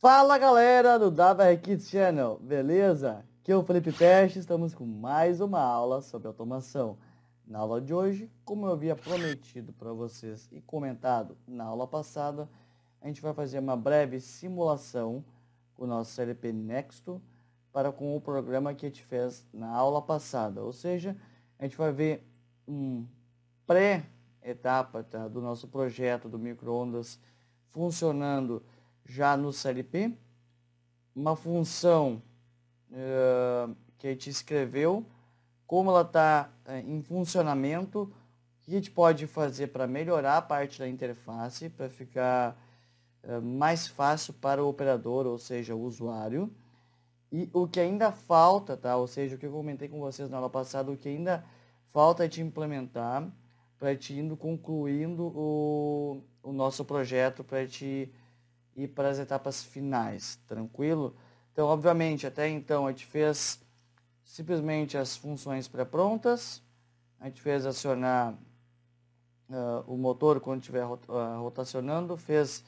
Fala galera do WR Kids Channel, beleza? Aqui é o Felipe Peste, estamos com mais uma aula sobre automação. Na aula de hoje, como eu havia prometido para vocês e comentado na aula passada, a gente vai fazer uma breve simulação com o nosso CLP Nexto para com o programa que a gente fez na aula passada. Ou seja, a gente vai ver um pré-etapa do nosso projeto do micro-ondas funcionando já no CLP, uma função que a gente escreveu, como ela está em funcionamento, o que a gente pode fazer para melhorar a parte da interface, para ficar mais fácil para o operador, ou seja, o usuário, e o que ainda falta, tá? Ou seja, o que eu comentei com vocês na aula passada, o que ainda falta é de implementar, para a gente indo concluindo o nosso projeto, para a gente ir para as etapas finais, tranquilo? Então, obviamente, até então a gente fez simplesmente as funções pré-prontas, a gente fez acionar o motor quando estiver rotacionando, fez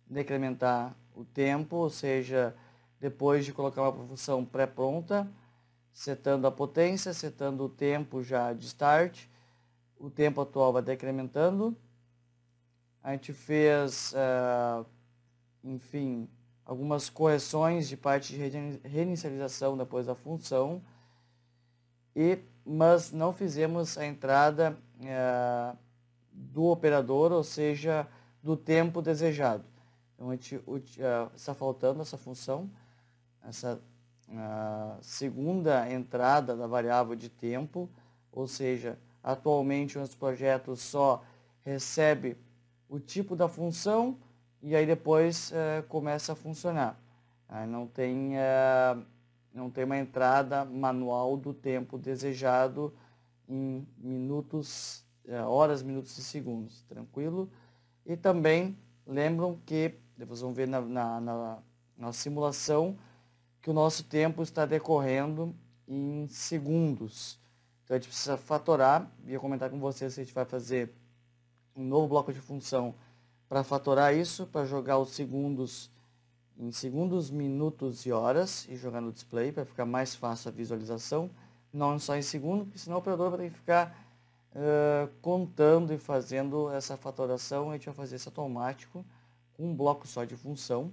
decrementar o tempo, ou seja, depois de colocar uma função pré-pronta, setando a potência, setando o tempo já de start, o tempo atual vai decrementando. A gente fez enfim, algumas correções de parte de reinicialização depois da função, mas não fizemos a entrada do operador, ou seja, do tempo desejado. Então, a gente está faltando essa função, essa segunda entrada da variável de tempo, ou seja, atualmente o nosso projeto só recebe o tipo da função, e aí depois começa a funcionar. Não tem uma entrada manual do tempo desejado em minutos, horas, minutos e segundos, tranquilo? E também lembram que, vocês vão ver na simulação, que o nosso tempo está decorrendo em segundos. Então a gente precisa fatorar, ia comentar com vocês se a gente vai fazer um novo bloco de função para fatorar isso, para jogar os segundos em segundos, minutos e horas e jogar no display para ficar mais fácil a visualização, não só em segundo, porque senão o operador vai ter que ficar contando e fazendo essa fatoração. A gente vai fazer isso automático com um bloco só de função,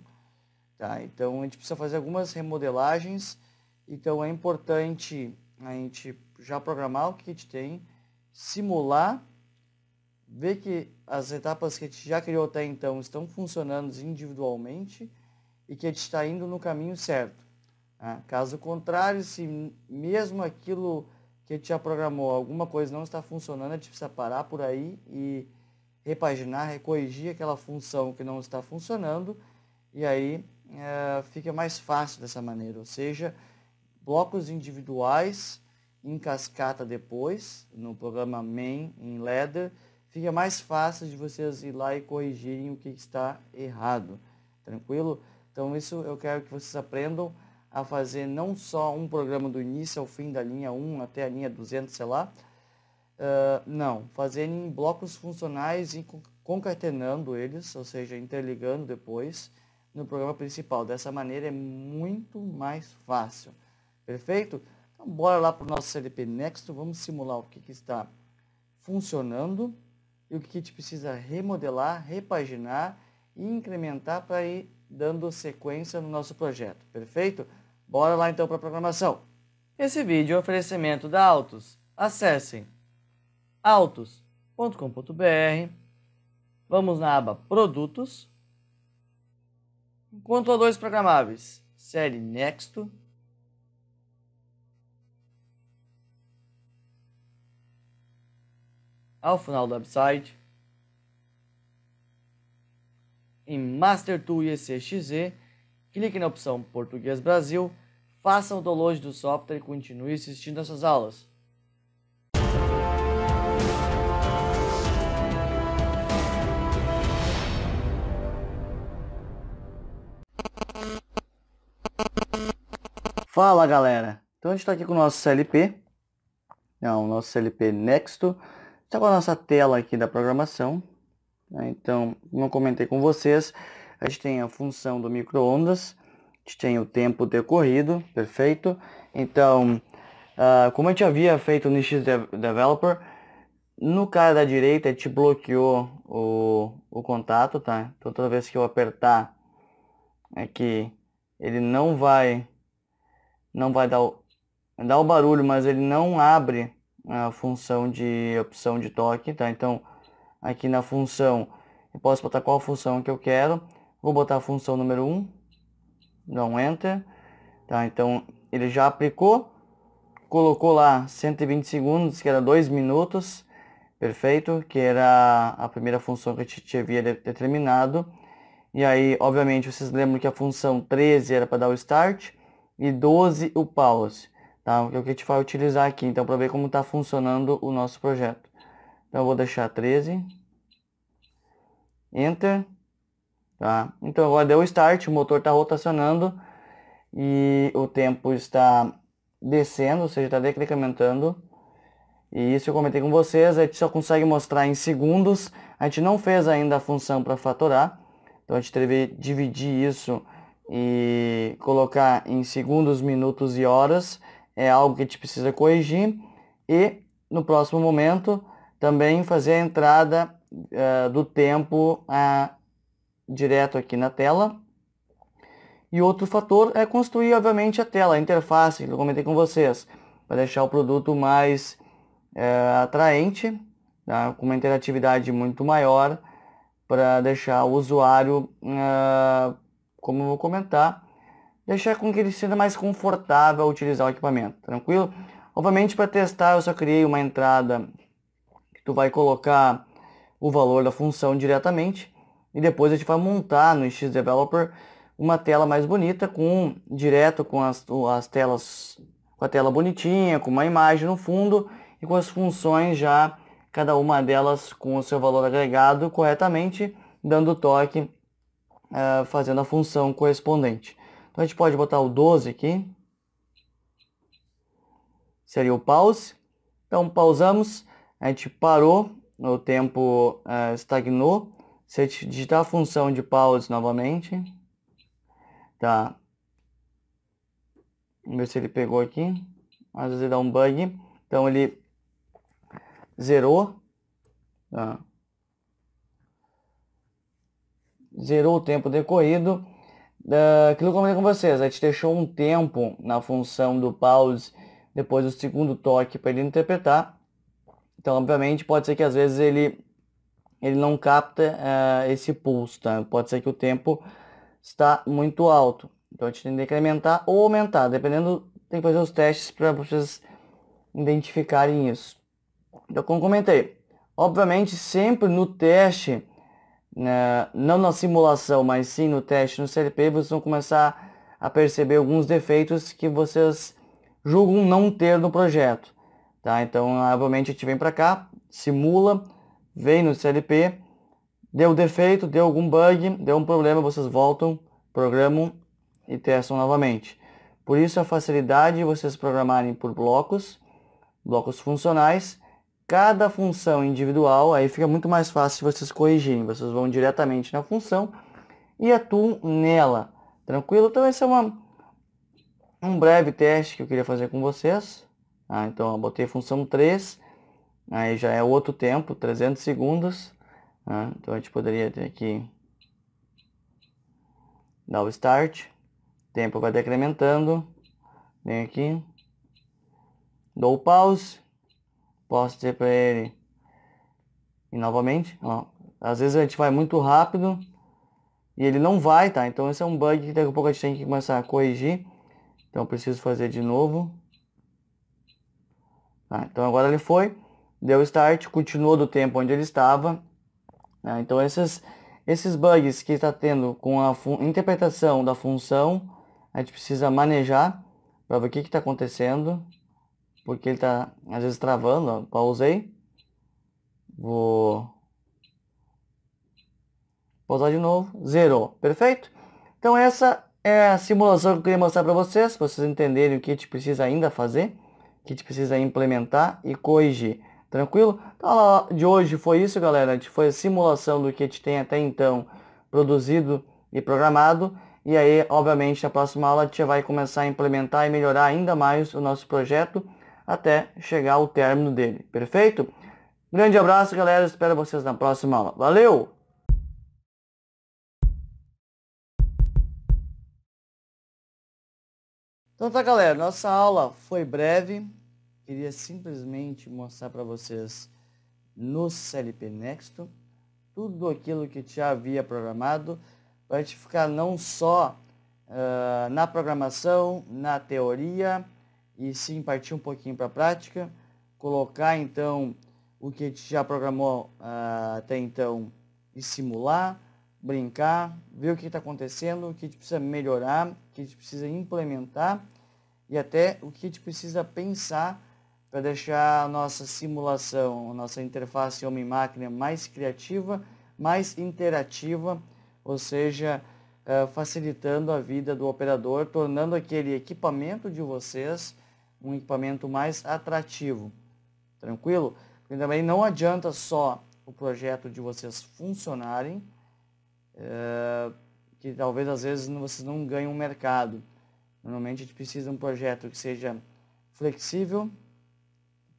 tá? Então a gente precisa fazer algumas remodelagens, então é importante a gente já programar o que a gente tem, simular, ver que as etapas que a gente já criou até então estão funcionando individualmente e que a gente está indo no caminho certo. Caso contrário, se mesmo aquilo que a gente já programou, alguma coisa não está funcionando, a gente precisa parar por aí e repaginar, recorrigir aquela função que não está funcionando, e aí fica mais fácil dessa maneira, ou seja, blocos individuais em cascata depois, no programa main, em ladder, fica mais fácil de vocês ir lá e corrigirem o que está errado, tranquilo? Então isso eu quero que vocês aprendam a fazer não só um programa do início ao fim da linha 1 até a linha 200, sei lá, não, fazer em blocos funcionais e concatenando eles, ou seja, interligando depois no programa principal. Dessa maneira é muito mais fácil, perfeito? Então bora lá para o nosso CLP Nexto, vamos simular o que está funcionando e o que a gente precisa remodelar, repaginar e incrementar para ir dando sequência no nosso projeto, perfeito? Bora lá então para a programação. Esse vídeo é um oferecimento da Autos. Acessem autos.com.br, vamos na aba Produtos, controladores programáveis, série Nexto, ao final do website, em Master Tool IEC-XZ, clique na opção Português Brasil, faça o download do software e continue assistindo essas aulas. Fala galera, então a gente está aqui com o nosso CLP, o nosso CLP Nexto, está com a nossa tela aqui da programação, né? Então, como eu comentei com vocês, a gente tem a função do micro-ondas, a gente tem o tempo decorrido, perfeito. Então, como a gente havia feito no XDeveloper, no cara da direita te bloqueou o contato, tá? Então toda vez que eu apertar aqui, ele não vai dar o barulho, mas ele não abre a função de opção de toque, tá? Então aqui na função eu posso botar qual função que eu quero. Vou botar a função número 1, dá um Enter, tá? Então ele já aplicou, colocou lá 120 segundos, que era 2 minutos, perfeito, que era a primeira função que a gente havia determinado. E aí, obviamente, vocês lembram que a função 13 era para dar o start e 12 o pause, tá? Que é o que a gente vai utilizar aqui, então, para ver como está funcionando o nosso projeto. Então, eu vou deixar 13, Enter, tá? Então, agora deu o start, o motor está rotacionando e o tempo está descendo, ou seja, está decrementando. E isso eu comentei com vocês, a gente só consegue mostrar em segundos. A gente não fez ainda a função para fatorar, então a gente teve que dividir isso e colocar em segundos, minutos e horas. É algo que a gente precisa corrigir. E no próximo momento também fazer a entrada do tempo direto aqui na tela. E outro fator é construir, obviamente, a tela, a interface, que eu comentei com vocês, para deixar o produto mais atraente, tá? Com uma interatividade muito maior, para deixar o usuário, como eu vou comentar, deixar com que ele seja mais confortável ao utilizar o equipamento, tranquilo? Obviamente, para testar, eu só criei uma entrada que tu vai colocar o valor da função diretamente e depois a gente vai montar no XDeveloper uma tela mais bonita direto com as telas, com a tela bonitinha, com uma imagem no fundo e com as funções já, cada uma delas com o seu valor agregado corretamente, dando toque, fazendo a função correspondente. Então a gente pode botar o 12 aqui, seria o pause. Então pausamos, a gente parou, o tempo estagnou. Se a gente digitar a função de pause novamente, tá? Vamos ver se ele pegou aqui. Às vezes ele dá um bug. Então ele zerou, tá? Zerou o tempo decorrido. Aquilo que eu comentei com vocês, a gente deixou um tempo na função do pause depois do segundo toque para ele interpretar. Então, obviamente, pode ser que às vezes ele não capta esse pulso, tá? Pode ser que o tempo está muito alto. Então a gente tem que decrementar ou aumentar, dependendo, tem que fazer os testes para vocês identificarem isso. Então, como comentei, obviamente sempre no teste, não na simulação, mas sim no teste no CLP, vocês vão começar a perceber alguns defeitos que vocês julgam não ter no projeto, tá? Então, obviamente a gente vem para cá, simula, vem no CLP, deu defeito, deu algum bug, deu um problema, vocês voltam, programam e testam novamente. Por isso a facilidade de vocês programarem por blocos funcionais, cada função individual, aí fica muito mais fácil vocês corrigirem. Vocês vão diretamente na função e atuam nela, tranquilo? Então esse é um breve teste que eu queria fazer com vocês. Então eu botei a função 3, aí já é outro tempo, 300 segundos. Então a gente poderia ter aqui, dar o start, o tempo vai decrementando, vem aqui, dou o pause, posso dizer para ele, e novamente, ó, às vezes a gente vai muito rápido e ele não vai, tá? Então esse é um bug que daqui a pouco a gente tem que começar a corrigir, então eu preciso fazer de novo. Então agora ele foi, deu start, continuou do tempo onde ele estava. Então esses bugs que está tendo com a interpretação da função, a gente precisa manejar para ver o que está acontecendo, porque ele está às vezes travando. Ó, pausei, vou pausar de novo, zerou, perfeito? Então essa é a simulação que eu queria mostrar para vocês entenderem o que a gente precisa ainda fazer, o que a gente precisa implementar e corrigir. Tranquilo? Então, a aula de hoje foi isso, galera. A gente foi a simulação do que a gente tem até então produzido e programado. E aí, obviamente, na próxima aula a gente vai começar a implementar e melhorar ainda mais o nosso projeto até chegar ao término dele. Perfeito? Grande abraço, galera. Espero vocês na próxima aula. Valeu! Então tá, galera. Nossa aula foi breve. Queria simplesmente mostrar para vocês no CLP Nexto tudo aquilo que já havia programado para te ficar não só na programação, na teoria, e sim partir um pouquinho para a prática, colocar então o que a gente já programou até então e simular, brincar, ver o que está acontecendo, o que a gente precisa melhorar, o que a gente precisa implementar e até o que a gente precisa pensar para deixar a nossa simulação, a nossa interface homem-máquina mais criativa, mais interativa, ou seja, facilitando a vida do operador, tornando aquele equipamento de vocês um equipamento mais atrativo. Tranquilo? Porque também não adianta só o projeto de vocês funcionarem, que talvez às vezes vocês não ganhem um mercado. Normalmente a gente precisa de um projeto que seja flexível,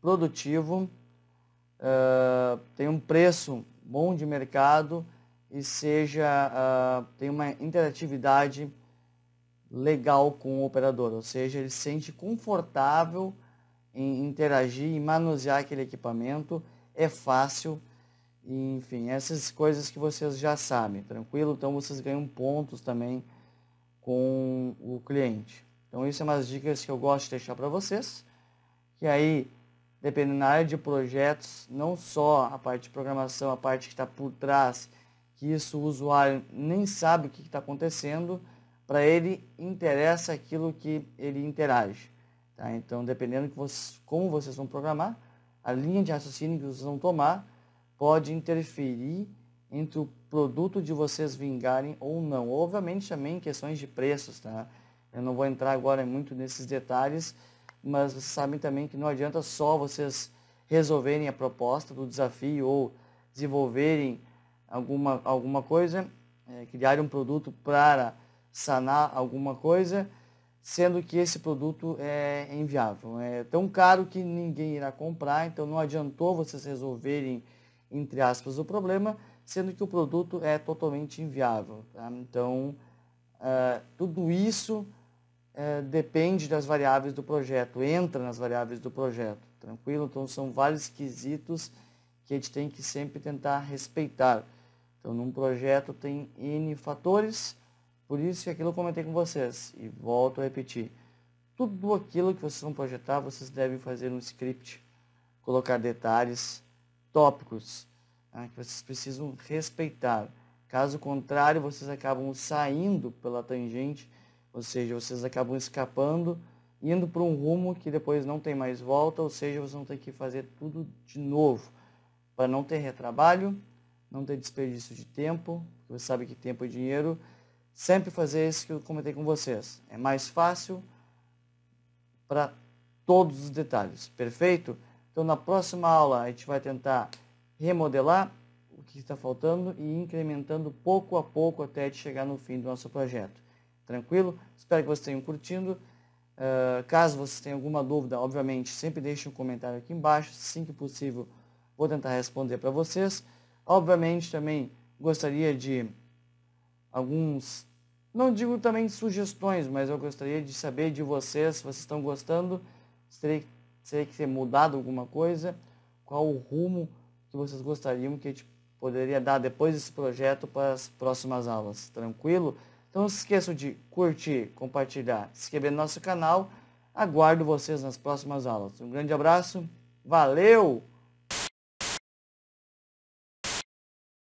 produtivo, tenha um preço bom de mercado e tenha uma interatividade legal com o operador, ou seja, ele se sente confortável em interagir e manusear aquele equipamento, é fácil, enfim, essas coisas que vocês já sabem, tranquilo? Então vocês ganham pontos também com o cliente. Então isso é umas dicas que eu gosto de deixar para vocês, que aí, dependendo da área de projetos, não só a parte de programação, a parte que está por trás, que isso o usuário nem sabe o que está acontecendo, para ele interessa aquilo que ele interage. Tá? Então, dependendo de como vocês vão programar, a linha de raciocínio que vocês vão tomar pode interferir entre o produto de vocês vingarem ou não. Obviamente também em questões de preços, tá? Eu não vou entrar agora muito nesses detalhes, mas vocês sabem também que não adianta só vocês resolverem a proposta do desafio ou desenvolverem alguma coisa, criar um produto para sanar alguma coisa, sendo que esse produto é inviável. É tão caro que ninguém irá comprar, então não adiantou vocês resolverem, entre aspas, o problema, sendo que o produto é totalmente inviável. Tá? Então, tudo isso depende das variáveis do projeto, entra nas variáveis do projeto, tranquilo? Então, são vários quesitos que a gente tem que sempre tentar respeitar. Então, num projeto tem N fatores, por isso que aquilo eu comentei com vocês, e volto a repetir. Tudo aquilo que vocês vão projetar, vocês devem fazer no script, colocar detalhes, tópicos, que vocês precisam respeitar. Caso contrário, vocês acabam saindo pela tangente, ou seja, vocês acabam escapando, indo para um rumo que depois não tem mais volta, ou seja, vocês vão ter que fazer tudo de novo, para não ter retrabalho, não ter desperdício de tempo, porque você sabe que tempo é dinheiro. Sempre fazer isso que eu comentei com vocês. É mais fácil para todos os detalhes, perfeito? Então na próxima aula a gente vai tentar remodelar o que está faltando e incrementando pouco a pouco até a gente chegar no fim do nosso projeto. Tranquilo? Espero que vocês tenham curtindo. Caso vocês tenham alguma dúvida, obviamente, sempre deixe um comentário aqui embaixo. Assim que possível, vou tentar responder para vocês. Obviamente, também gostaria de alguns, não digo também sugestões, mas eu gostaria de saber de vocês, se vocês estão gostando, se teria que ser mudado alguma coisa, qual o rumo que vocês gostariam que a gente poderia dar depois desse projeto para as próximas aulas. Tranquilo? Então não se esqueçam de curtir, compartilhar, se inscrever no nosso canal. Aguardo vocês nas próximas aulas. Um grande abraço, valeu!